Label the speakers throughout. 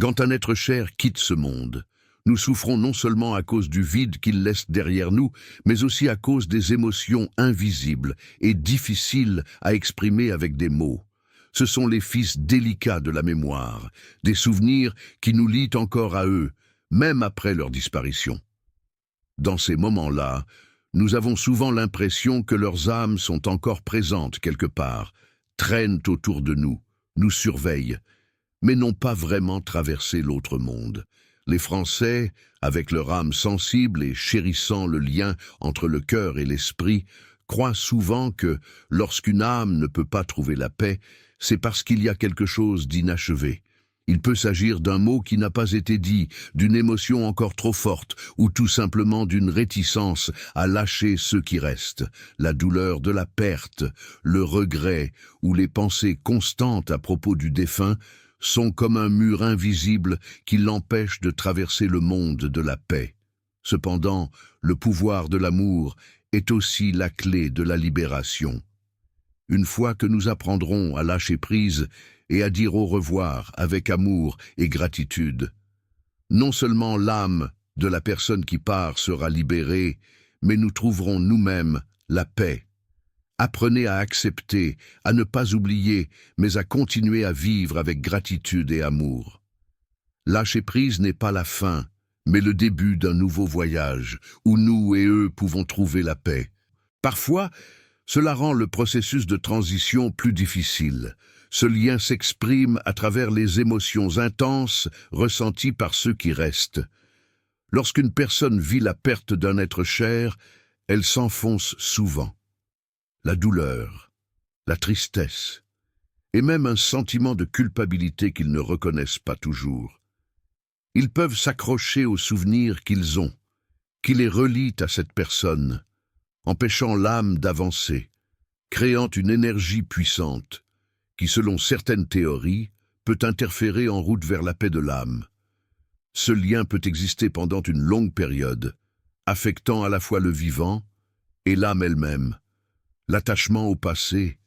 Speaker 1: Quand un être cher quitte ce monde, nous souffrons non seulement à cause du vide qu'il laisse derrière nous, mais aussi à cause des émotions invisibles et difficiles à exprimer avec des mots. Ce sont les fils délicats de la mémoire, des souvenirs qui nous lient encore à eux, même après leur disparition. Dans ces moments-là, nous avons souvent l'impression que leurs âmes sont encore présentes quelque part, traînent autour de nous, nous surveillent, mais n'ont pas vraiment traversé l'autre monde. Les Français, avec leur âme sensible et chérissant le lien entre le cœur et l'esprit, croient souvent que, lorsqu'une âme ne peut pas trouver la paix, c'est parce qu'il y a quelque chose d'inachevé. Il peut s'agir d'un mot qui n'a pas été dit, d'une émotion encore trop forte, ou tout simplement d'une réticence à lâcher ceux qui restent. La douleur de la perte, le regret ou les pensées constantes à propos du défunt sont comme un mur invisible qui l'empêche de traverser le monde de la paix. Cependant, le pouvoir de l'amour est aussi la clé de la libération. Une fois que nous apprendrons à lâcher prise et à dire au revoir avec amour et gratitude, non seulement l'âme de la personne qui part sera libérée, mais nous trouverons nous-mêmes la paix. Apprenez à accepter, à ne pas oublier, mais à continuer à vivre avec gratitude et amour. Lâcher prise n'est pas la fin, mais le début d'un nouveau voyage, où nous et eux pouvons trouver la paix. Parfois, cela rend le processus de transition plus difficile. Ce lien s'exprime à travers les émotions intenses ressenties par ceux qui restent. Lorsqu'une personne vit la perte d'un être cher, elle s'enfonce souvent. La douleur, la tristesse, et même un sentiment de culpabilité qu'ils ne reconnaissent pas toujours. Ils peuvent s'accrocher aux souvenirs qu'ils ont, qui les relient à cette personne, empêchant l'âme d'avancer, créant une énergie puissante, qui, selon certaines théories, peut interférer en route vers la paix de l'âme. Ce lien peut exister pendant une longue période, affectant à la fois le vivant et l'âme elle-même. L'attachement au passé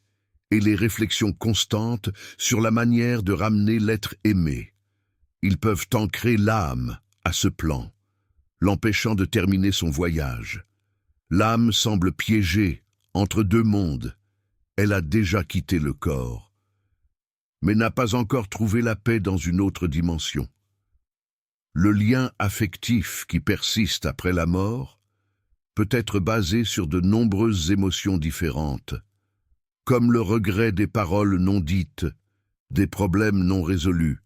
Speaker 1: et les réflexions constantes sur la manière de ramener l'être aimé. Ils peuvent ancrer l'âme à ce plan, l'empêchant de terminer son voyage. L'âme semble piégée entre deux mondes. Elle a déjà quitté le corps, mais n'a pas encore trouvé la paix dans une autre dimension. Le lien affectif qui persiste après la mort peut être basé sur de nombreuses émotions différentes, comme le regret des paroles non dites, des problèmes non résolus,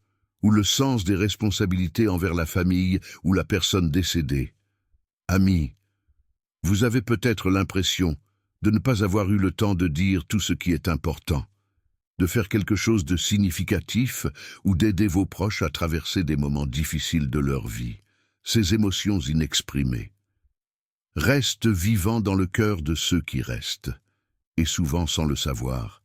Speaker 1: ou le sens des responsabilités envers la famille ou la personne décédée. Amis, vous avez peut-être l'impression de ne pas avoir eu le temps de dire tout ce qui est important, de faire quelque chose de significatif ou d'aider vos proches à traverser des moments difficiles de leur vie, ces émotions inexprimées restent vivants dans le cœur de ceux qui restent, et souvent sans le savoir.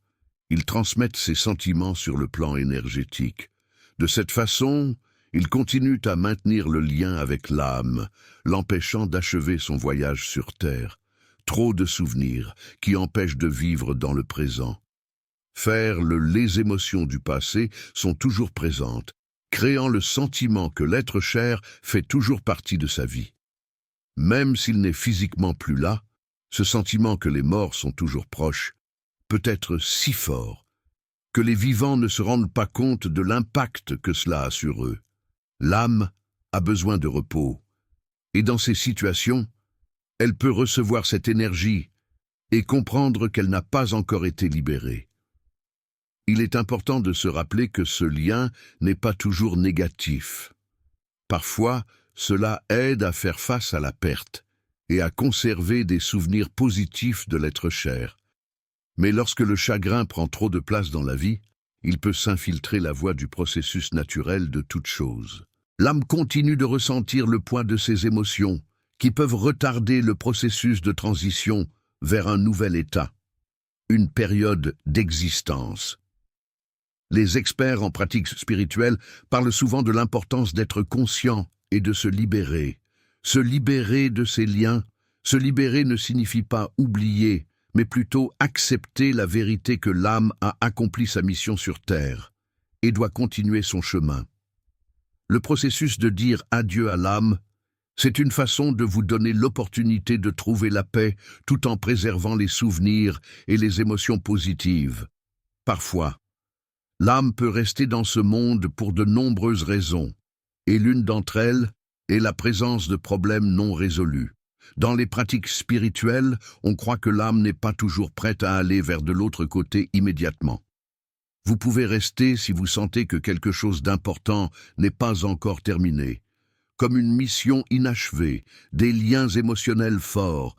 Speaker 1: Ils transmettent ces sentiments sur le plan énergétique. De cette façon, ils continuent à maintenir le lien avec l'âme, l'empêchant d'achever son voyage sur Terre. Trop de souvenirs qui empêchent de vivre dans le présent. Les émotions du passé sont toujours présentes, créant le sentiment que l'être cher fait toujours partie de sa vie. Même s'il n'est physiquement plus là, ce sentiment que les morts sont toujours proches peut être si fort que les vivants ne se rendent pas compte de l'impact que cela a sur eux. L'âme a besoin de repos, et dans ces situations, elle peut recevoir cette énergie et comprendre qu'elle n'a pas encore été libérée. Il est important de se rappeler que ce lien n'est pas toujours négatif. Parfois, cela aide à faire face à la perte et à conserver des souvenirs positifs de l'être cher. Mais lorsque le chagrin prend trop de place dans la vie, il peut s'infiltrer la voie du processus naturel de toute chose. L'âme continue de ressentir le poids de ses émotions, qui peuvent retarder le processus de transition vers un nouvel état, une période d'existence. Les experts en pratique spirituelle parlent souvent de l'importance d'être conscient et de se libérer. Se libérer de ces liens, se libérer ne signifie pas oublier, mais plutôt accepter la vérité que l'âme a accompli sa mission sur Terre et doit continuer son chemin. Le processus de dire adieu à l'âme, c'est une façon de vous donner l'opportunité de trouver la paix tout en préservant les souvenirs et les émotions positives. Parfois, l'âme peut rester dans ce monde pour de nombreuses raisons, et l'une d'entre elles est la présence de problèmes non résolus. Dans les pratiques spirituelles, on croit que l'âme n'est pas toujours prête à aller vers de l'autre côté immédiatement. Vous pouvez rester si vous sentez que quelque chose d'important n'est pas encore terminé, comme une mission inachevée, des liens émotionnels forts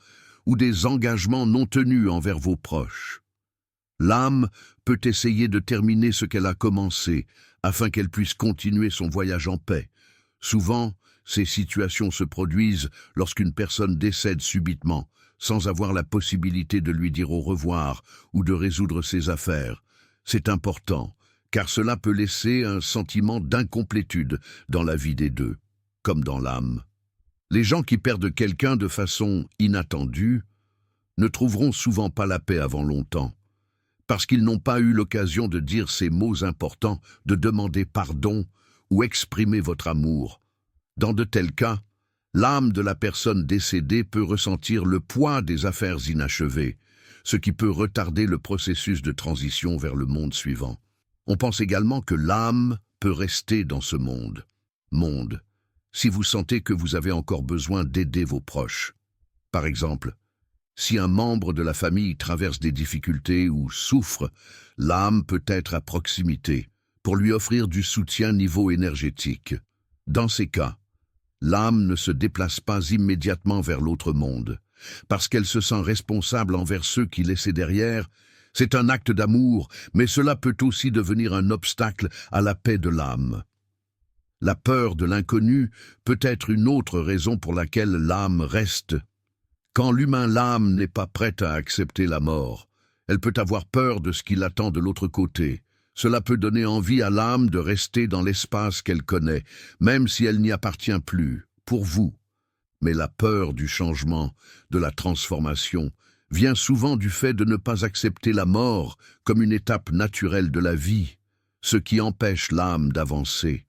Speaker 1: ou des engagements non tenus envers vos proches. L'âme peut essayer de terminer ce qu'elle a commencé, afin qu'elle puisse continuer son voyage en paix. Souvent, ces situations se produisent lorsqu'une personne décède subitement, sans avoir la possibilité de lui dire au revoir ou de résoudre ses affaires. C'est important, car cela peut laisser un sentiment d'incomplétude dans la vie des deux, comme dans l'âme. Les gens qui perdent quelqu'un de façon inattendue ne trouveront souvent pas la paix avant longtemps, parce qu'ils n'ont pas eu l'occasion de dire ces mots importants, de demander pardon ou exprimer votre amour. Dans de tels cas, l'âme de la personne décédée peut ressentir le poids des affaires inachevées, ce qui peut retarder le processus de transition vers le monde suivant. On pense également que l'âme peut rester dans ce monde. Si vous sentez que vous avez encore besoin d'aider vos proches. Par exemple, si un membre de la famille traverse des difficultés ou souffre, l'âme peut être à proximité pour lui offrir du soutien niveau énergétique. Dans ces cas, l'âme ne se déplace pas immédiatement vers l'autre monde, parce qu'elle se sent responsable envers ceux qui laissaient derrière. C'est un acte d'amour, mais cela peut aussi devenir un obstacle à la paix de l'âme. La peur de l'inconnu peut être une autre raison pour laquelle l'âme reste. Quand l'âme n'est pas prête à accepter la mort, elle peut avoir peur de ce qui l'attend de l'autre côté. Cela peut donner envie à l'âme de rester dans l'espace qu'elle connaît, même si elle n'y appartient plus, pour vous. Mais la peur du changement, de la transformation, vient souvent du fait de ne pas accepter la mort comme une étape naturelle de la vie, ce qui empêche l'âme d'avancer.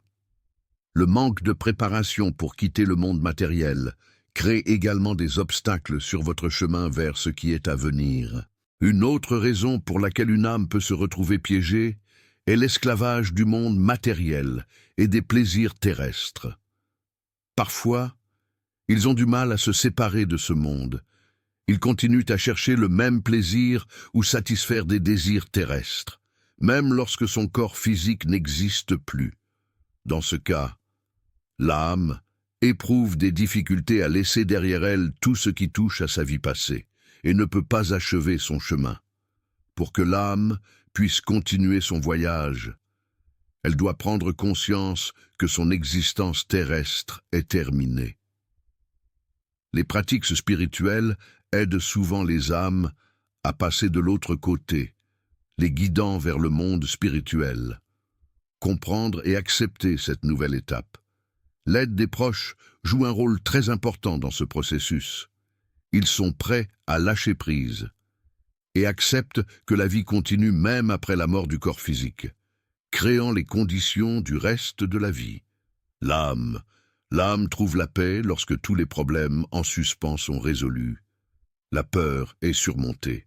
Speaker 1: Le manque de préparation pour quitter le monde matériel crée également des obstacles sur votre chemin vers ce qui est à venir. Une autre raison pour laquelle une âme peut se retrouver piégée est l'esclavage du monde matériel et des plaisirs terrestres. Parfois, ils ont du mal à se séparer de ce monde. Ils continuent à chercher le même plaisir ou satisfaire des désirs terrestres, même lorsque son corps physique n'existe plus. Dans ce cas, l'âme éprouve des difficultés à laisser derrière elle tout ce qui touche à sa vie passée et ne peut pas achever son chemin. Pour que l'âme puisse continuer son voyage, elle doit prendre conscience que son existence terrestre est terminée. Les pratiques spirituelles aident souvent les âmes à passer de l'autre côté, les guidant vers le monde spirituel. Comprendre et accepter cette nouvelle étape. L'aide des proches joue un rôle très important dans ce processus. Ils sont prêts à lâcher prise et acceptent que la vie continue même après la mort du corps physique, créant les conditions du reste de la vie. L'âme trouve la paix lorsque tous les problèmes en suspens sont résolus. La peur est surmontée,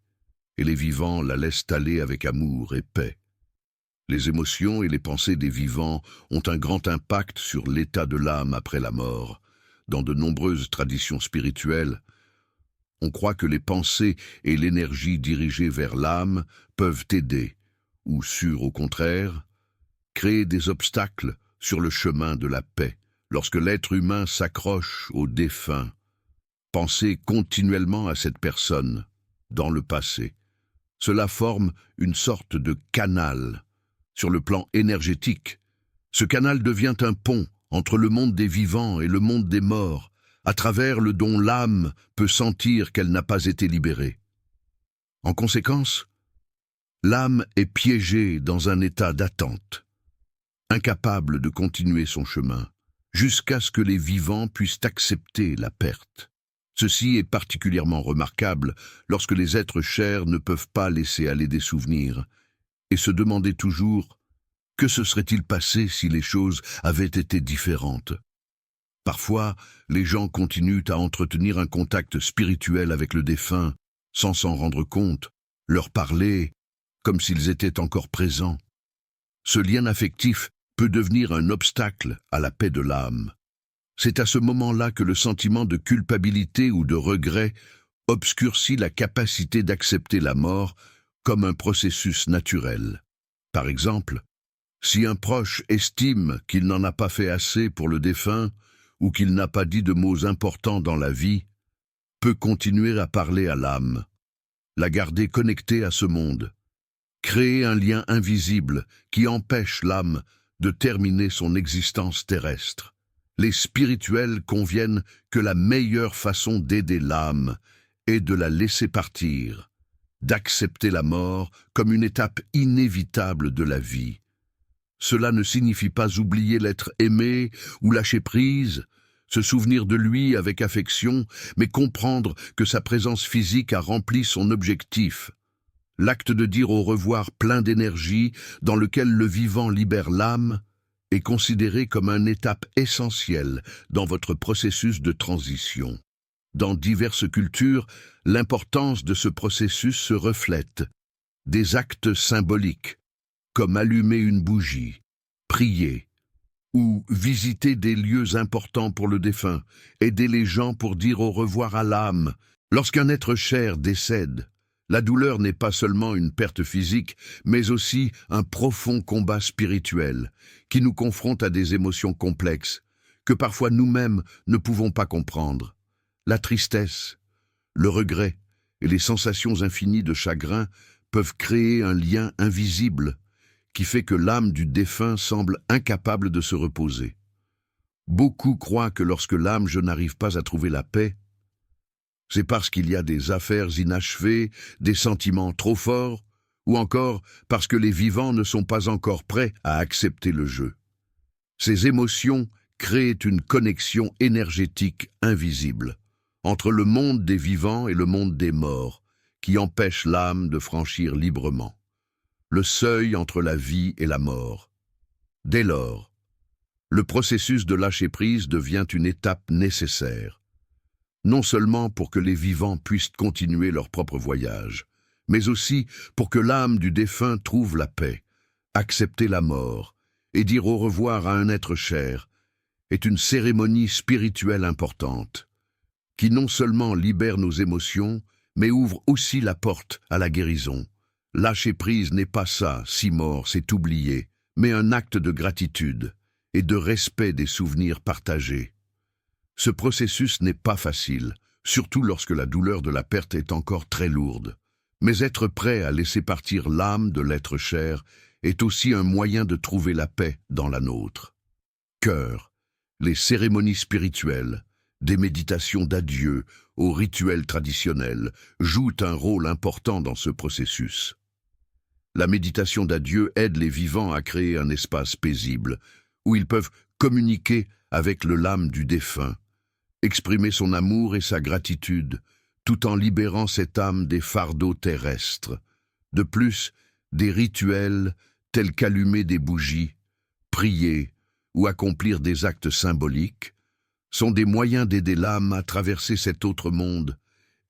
Speaker 1: et les vivants la laissent aller avec amour et paix. Les émotions et les pensées des vivants ont un grand impact sur l'état de l'âme après la mort. Dans de nombreuses traditions spirituelles, on croit que les pensées et l'énergie dirigées vers l'âme peuvent aider, ou au contraire, créer des obstacles sur le chemin de la paix. Lorsque l'être humain s'accroche au défunt, penser continuellement à cette personne, dans le passé, cela forme une sorte de canal. Sur le plan énergétique, ce canal devient un pont entre le monde des vivants et le monde des morts, à travers le dont l'âme peut sentir qu'elle n'a pas été libérée. En conséquence, l'âme est piégée dans un état d'attente, incapable de continuer son chemin, jusqu'à ce que les vivants puissent accepter la perte. Ceci est particulièrement remarquable lorsque les êtres chers ne peuvent pas laisser aller des souvenirs, et se demander toujours « Que se serait-il passé si les choses avaient été différentes? Parfois, les gens continuent à entretenir un contact spirituel avec le défunt, sans s'en rendre compte, leur parler, comme s'ils étaient encore présents. Ce lien affectif peut devenir un obstacle à la paix de l'âme. C'est à ce moment-là que le sentiment de culpabilité ou de regret obscurcit la capacité d'accepter la mort comme un processus naturel. Par exemple, si un proche estime qu'il n'en a pas fait assez pour le défunt ou qu'il n'a pas dit de mots importants dans la vie, peut continuer à parler à l'âme, la garder connectée à ce monde, créer un lien invisible qui empêche l'âme de terminer son existence terrestre. Les spirituels conviennent que la meilleure façon d'aider l'âme est de la laisser partir, d'accepter la mort comme une étape inévitable de la vie. Cela ne signifie pas oublier l'être aimé ou lâcher prise, se souvenir de lui avec affection, mais comprendre que sa présence physique a rempli son objectif. L'acte de dire au revoir plein d'énergie, dans lequel le vivant libère l'âme, est considéré comme une étape essentielle dans votre processus de transition. Dans diverses cultures, l'importance de ce processus se reflète. Des actes symboliques, comme allumer une bougie, prier, ou visiter des lieux importants pour le défunt, aider les gens pour dire au revoir à l'âme. Lorsqu'un être cher décède, la douleur n'est pas seulement une perte physique, mais aussi un profond combat spirituel qui nous confronte à des émotions complexes que parfois nous-mêmes ne pouvons pas comprendre. La tristesse, le regret et les sensations infinies de chagrin peuvent créer un lien invisible qui fait que l'âme du défunt semble incapable de se reposer. Beaucoup croient que lorsque l'âme n'arrive pas à trouver la paix, c'est parce qu'il y a des affaires inachevées, des sentiments trop forts, ou encore parce que les vivants ne sont pas encore prêts à accepter le jeu. Ces émotions créent une connexion énergétique invisible entre le monde des vivants et le monde des morts, qui empêche l'âme de franchir librement le seuil entre la vie et la mort. Dès lors, le processus de lâcher-prise devient une étape nécessaire, non seulement pour que les vivants puissent continuer leur propre voyage, mais aussi pour que l'âme du défunt trouve la paix. Accepter la mort et dire au revoir à un être cher est une cérémonie spirituelle importante, qui non seulement libère nos émotions, mais ouvre aussi la porte à la guérison. Lâcher prise n'est pas ça, si mort, c'est oublier, mais un acte de gratitude et de respect des souvenirs partagés. Ce processus n'est pas facile, surtout lorsque la douleur de la perte est encore très lourde. Mais être prêt à laisser partir l'âme de l'être cher est aussi un moyen de trouver la paix dans la nôtre. Cœur, les cérémonies spirituelles, des méditations d'adieu aux rituels traditionnels jouent un rôle important dans ce processus. La méditation d'adieu aide les vivants à créer un espace paisible où ils peuvent communiquer avec l'âme du défunt, exprimer son amour et sa gratitude, tout en libérant cette âme des fardeaux terrestres. De plus, des rituels tels qu'allumer des bougies, prier ou accomplir des actes symboliques sont des moyens d'aider l'âme à traverser cet autre monde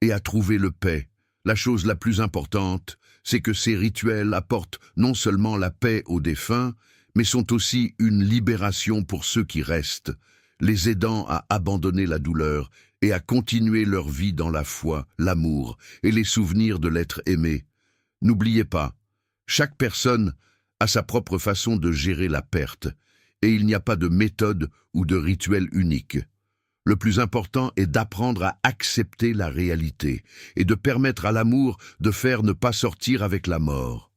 Speaker 1: et à trouver le paix. La chose la plus importante, c'est que ces rituels apportent non seulement la paix aux défunts, mais sont aussi une libération pour ceux qui restent, les aidant à abandonner la douleur et à continuer leur vie dans la foi, l'amour et les souvenirs de l'être aimé. N'oubliez pas, chaque personne a sa propre façon de gérer la perte, et il n'y a pas de méthode ou de rituel unique. Le plus important est d'apprendre à accepter la réalité et de permettre à l'amour de faire ne pas sortir avec la mort.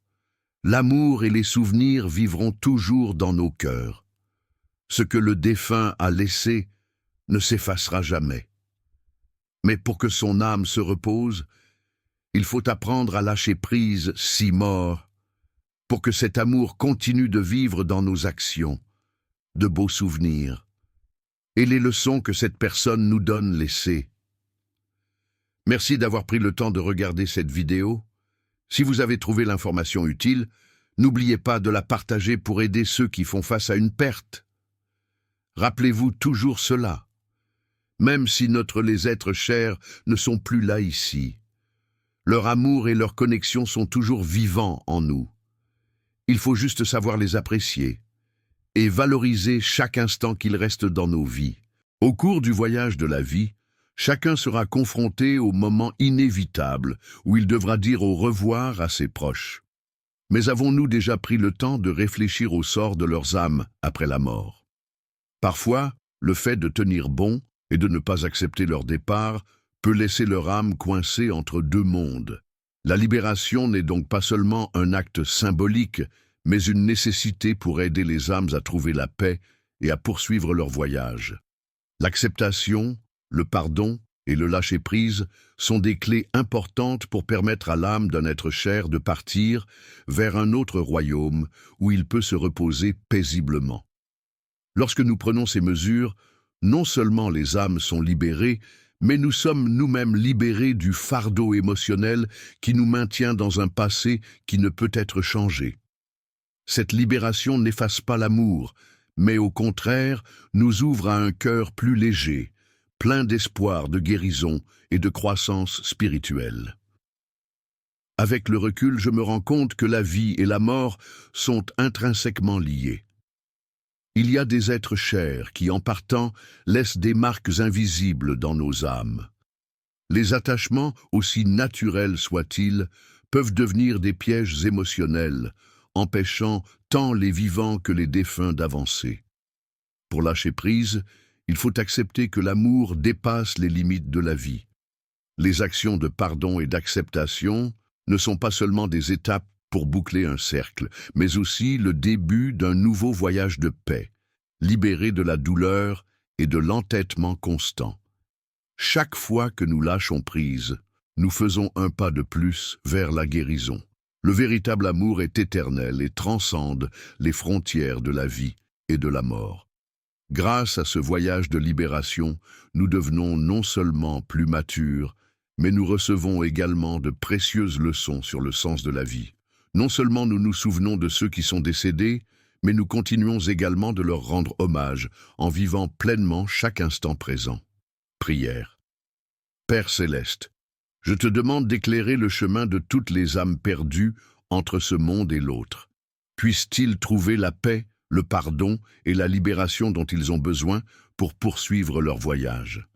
Speaker 1: L'amour et les souvenirs vivront toujours dans nos cœurs. Ce que le défunt a laissé ne s'effacera jamais. Mais pour que son âme se repose, il faut apprendre à lâcher prise si mort, pour que cet amour continue de vivre dans nos actions, de beaux souvenirs, et les leçons que cette personne nous donne laissées. Merci d'avoir pris le temps de regarder cette vidéo. Si vous avez trouvé l'information utile, N'oubliez pas de la partager pour aider ceux qui font face à une perte. Rappelez-vous toujours cela. Même si les êtres chers ne sont plus là ici, leur amour et leur connexion sont toujours vivants en nous. Il faut juste savoir les apprécier et valoriser chaque instant qu'ils restent dans nos vies. Au cours du voyage de la vie, chacun sera confronté au moment inévitable où il devra dire au revoir à ses proches. Mais avons-nous déjà pris le temps de réfléchir au sort de leurs âmes après la mort? Parfois, le fait de tenir bon et de ne pas accepter leur départ peut laisser leur âme coincée entre deux mondes. La libération n'est donc pas seulement un acte symbolique, mais une nécessité pour aider les âmes à trouver la paix et à poursuivre leur voyage. L'acceptation, le pardon et le lâcher-prise sont des clés importantes pour permettre à l'âme d'un être cher de partir vers un autre royaume où il peut se reposer paisiblement. Lorsque nous prenons ces mesures, non seulement les âmes sont libérées, mais nous sommes nous-mêmes libérés du fardeau émotionnel qui nous maintient dans un passé qui ne peut être changé. Cette libération n'efface pas l'amour, mais au contraire nous ouvre à un cœur plus léger, plein d'espoir, de guérison et de croissance spirituelle. Avec le recul, je me rends compte que la vie et la mort sont intrinsèquement liées. Il y a des êtres chers qui, en partant, laissent des marques invisibles dans nos âmes. Les attachements, aussi naturels soient-ils, peuvent devenir des pièges émotionnels, empêchant tant les vivants que les défunts d'avancer. Pour lâcher prise, il faut accepter que l'amour dépasse les limites de la vie. Les actions de pardon et d'acceptation ne sont pas seulement des étapes pour boucler un cercle, mais aussi le début d'un nouveau voyage de paix, libéré de la douleur et de l'entêtement constant. Chaque fois que nous lâchons prise, nous faisons un pas de plus vers la guérison. Le véritable amour est éternel et transcende les frontières de la vie et de la mort. Grâce à ce voyage de libération, nous devenons non seulement plus matures, mais nous recevons également de précieuses leçons sur le sens de la vie. Non seulement nous nous souvenons de ceux qui sont décédés, mais nous continuons également de leur rendre hommage en vivant pleinement chaque instant présent. Prière. Père céleste, je te demande d'éclairer le chemin de toutes les âmes perdues entre ce monde et l'autre. Puissent-ils trouver la paix, le pardon et la libération dont ils ont besoin pour poursuivre leur voyage.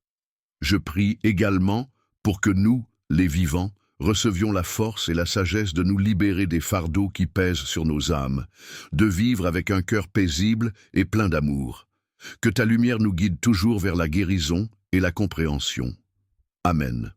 Speaker 1: Je prie également pour que nous, les vivants, recevions la force et la sagesse de nous libérer des fardeaux qui pèsent sur nos âmes, de vivre avec un cœur paisible et plein d'amour. Que ta lumière nous guide toujours vers la guérison et la compréhension. Amen.